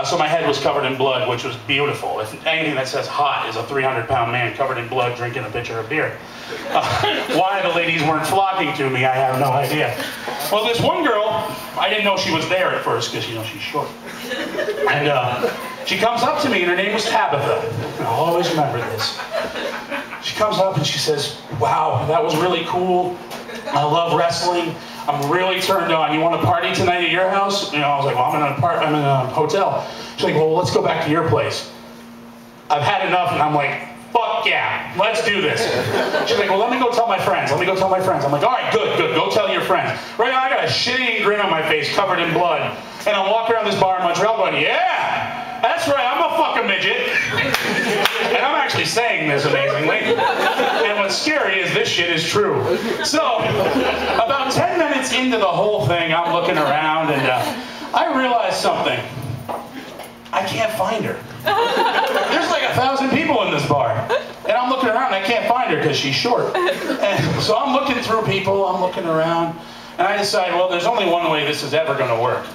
So my head was covered in blood, which was beautiful. If anything that says hot is a 300-pound man covered in blood drinking a pitcher of beer. Why the ladies weren't flocking to me, I have no idea. Well, this one girl, I didn't know she was there at first because, you know, she's short. And she comes up to me, and her name was Tabitha. And I'll always remember this. She comes up and she says, wow, that was really cool. I love wrestling. I'm really turned on. You want to party tonight at your house? You know, I was like, well, I'm in a hotel. She's like, well, let's go back to your place. I've had enough, and I'm like, fuck yeah, let's do this. She's like, well, let me go tell my friends. I'm like, all right, good, go tell your friends. Right now, I got a shitty grin on my face, covered in blood, and I'm walking around this bar in Montreal going, yeah, that's right, I'm a fucking midget. And I'm actually saying this amazingly. And what's scary is this shit is true. So, about 10 minutes into the whole thing, I'm looking around, and I realized something. I can't find her. There's like 1,000 people in this bar. And I'm looking around and I can't find her because she's short. And so I'm looking through people, I'm looking around, and I decide, well, there's only one way this is ever going to work.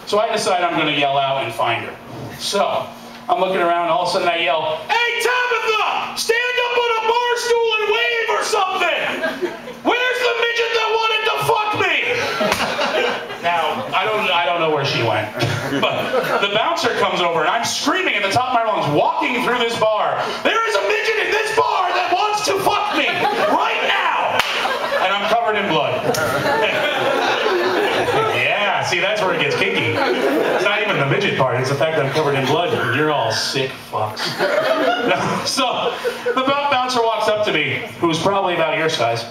So I decide I'm going to yell out and find her. So I'm looking around, and all of a sudden I yell, hey Tabitha! Stand up on a bar stool and wave or something! Where's the midget that wanted to fuck me? Now, I don't know where she went. But the bouncer comes over, and I'm screaming at the top of my lungs, walking through this bar. There is a midget in this bar that wants to fuck me right now! And I'm covered in blood. Yeah, see, that's where it gets kinky. It's not even the midget part, it's the fact that I'm covered in blood. You're all sick fucks. So, the bouncer walks up to me, who's probably about your size.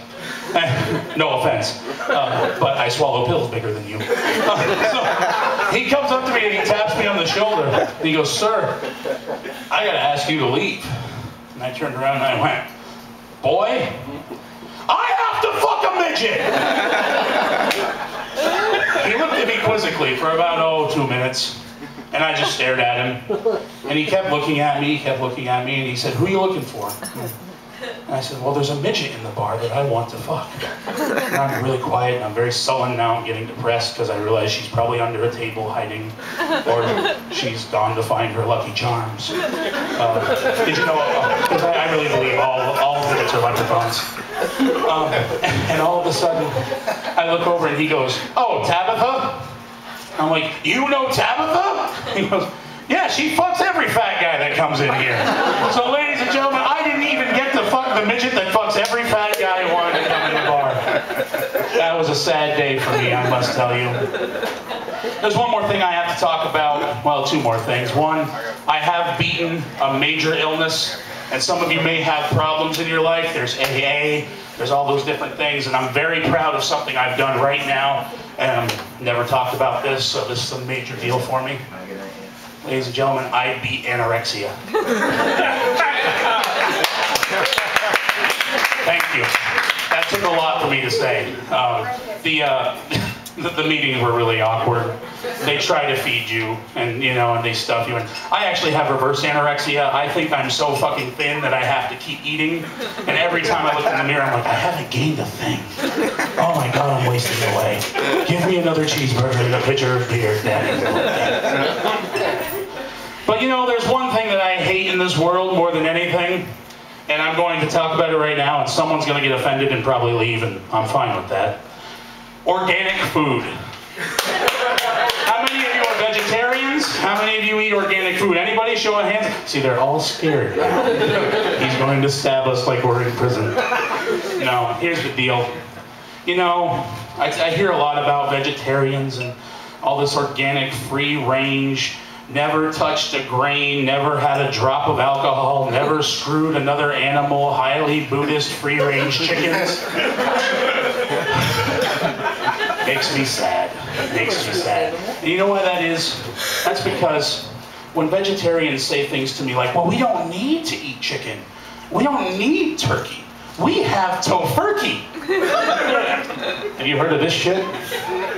No offense, but I swallow pills bigger than you. So he comes up to me and he taps me on the shoulder. And he goes, sir, I gotta ask you to leave. And I turned around and I went, boy, I have to fuck a midget! He looked at me quizzically for about, 2 minutes. And I just stared at him. And he kept looking at me, and he said, who are you looking for? And I said, well, there's a midget in the bar that I want to fuck. And I'm really quiet, and I'm very sullen now. I'm getting depressed because I realize she's probably under a table hiding, or she's gone to find her Lucky Charms. Did you know, because I really believe all midgets are leprechauns. And all of a sudden, I look over and he goes, oh, Tabitha? I'm like, you know Tabitha? He goes, yeah, she fucks every fat guy that comes in here. So ladies and gentlemen, I didn't even get to fuck the midget that fucks every fat guy who wanted to come in the bar. That was a sad day for me, I must tell you. There's one more thing I have to talk about. Well, two more things. One, I have beaten a major illness, and some of you may have problems in your life. There's AA, there's all those different things, and I'm very proud of something I've done right now, and I've never talked about this, so this is a major deal for me. Ladies and gentlemen, I beat anorexia. Thank you. That took a lot for me to say. The meetings were really awkward. They try to feed you, and and they stuff you. And I actually have reverse anorexia. I think I'm so fucking thin that I have to keep eating. And every time I look in the mirror, I'm like, I haven't gained a thing. Oh my God, I'm wasting away. Give me another cheeseburger and a pitcher of beer, Daddy. But there's one thing that I hate in this world more than anything, and I'm going to talk about it right now, and someone's going to get offended and probably leave, and I'm fine with that. Organic food. How many of you are vegetarians? How many of you eat organic food? Anybody? Show of hands. See, they're all scared now. He's going to stab us like we're in prison. No, here's the deal. I hear a lot about vegetarians and all this organic, free-range, never touched a grain, never had a drop of alcohol, never screwed another animal, highly Buddhist, free-range chickens. Makes me sad. Makes me sad. And you know why that is? That's because when vegetarians say things to me like, well, we don't need to eat chicken. We don't need turkey. We have tofurkey. Have you heard of this shit?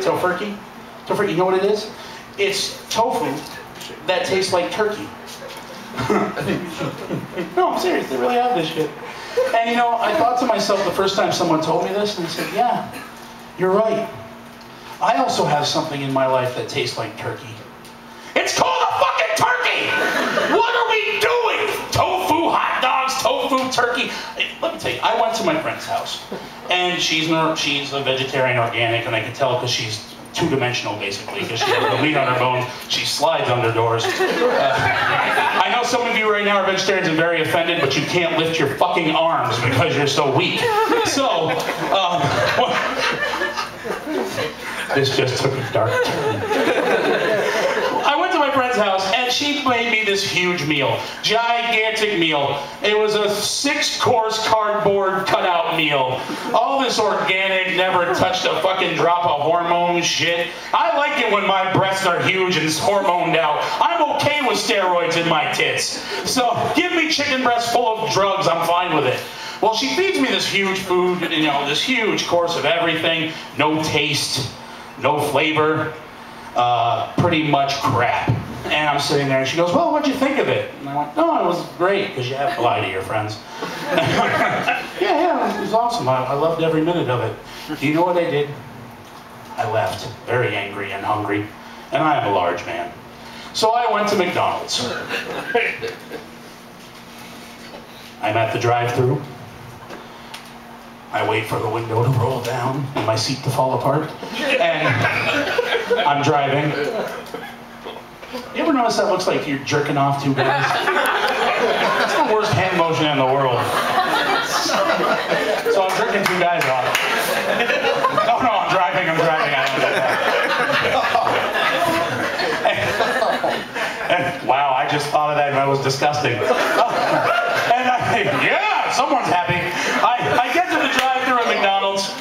Tofurkey? Tofurkey, you know what it is? It's tofu that tastes like turkey. No, I'm serious, they really have this shit. And I thought to myself the first time someone told me this, and I said, yeah, you're right. I also have something in my life that tastes like turkey. It's called a turkey. Let me tell you, I went to my friend's house, and she's a vegetarian organic, and I could tell because she's two-dimensional, basically, because she has the meat on her bones. She slides under doors. I know some of you right now are vegetarians and very offended, but you can't lift your fucking arms because you're so weak. So, this just took a dark turn. I went to my friend's house, and she made me this huge meal. Gigantic meal. It was a 6-course cardboard cutout meal. All this organic, never touched a fucking drop of hormone shit. I like it when my breasts are huge and hormoned out. I'm okay with steroids in my tits. So give me chicken breasts full of drugs, I'm fine with it. Well, she feeds me this huge food, you know, this huge course of everything. No taste, no flavor. Pretty much crap. And I'm sitting there and she goes, well, what'd you think of it? And I went, no, it was great, because you have to lie to your friends. yeah, it was awesome. I loved every minute of it. Do you know what I did? I left, very angry and hungry, and I am a large man. So I went to McDonald's. I'm at the drive-thru. I wait for the window to roll down and my seat to fall apart. And I'm driving. You ever notice that looks like you're jerking off two guys? It's the worst hand motion in the world. So I'm jerking two guys off. No, I'm driving. I don't do that. And wow, I just thought of that and that was disgusting. And yeah, someone's happy. I get to the drive-thru at McDonald's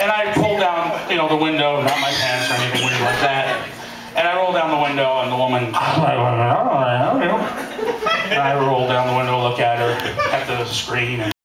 and I pull down, you know, the window, not my pants or anything weird like that. And I roll down the window and the woman, and I roll down the window, look at her, at the screen, and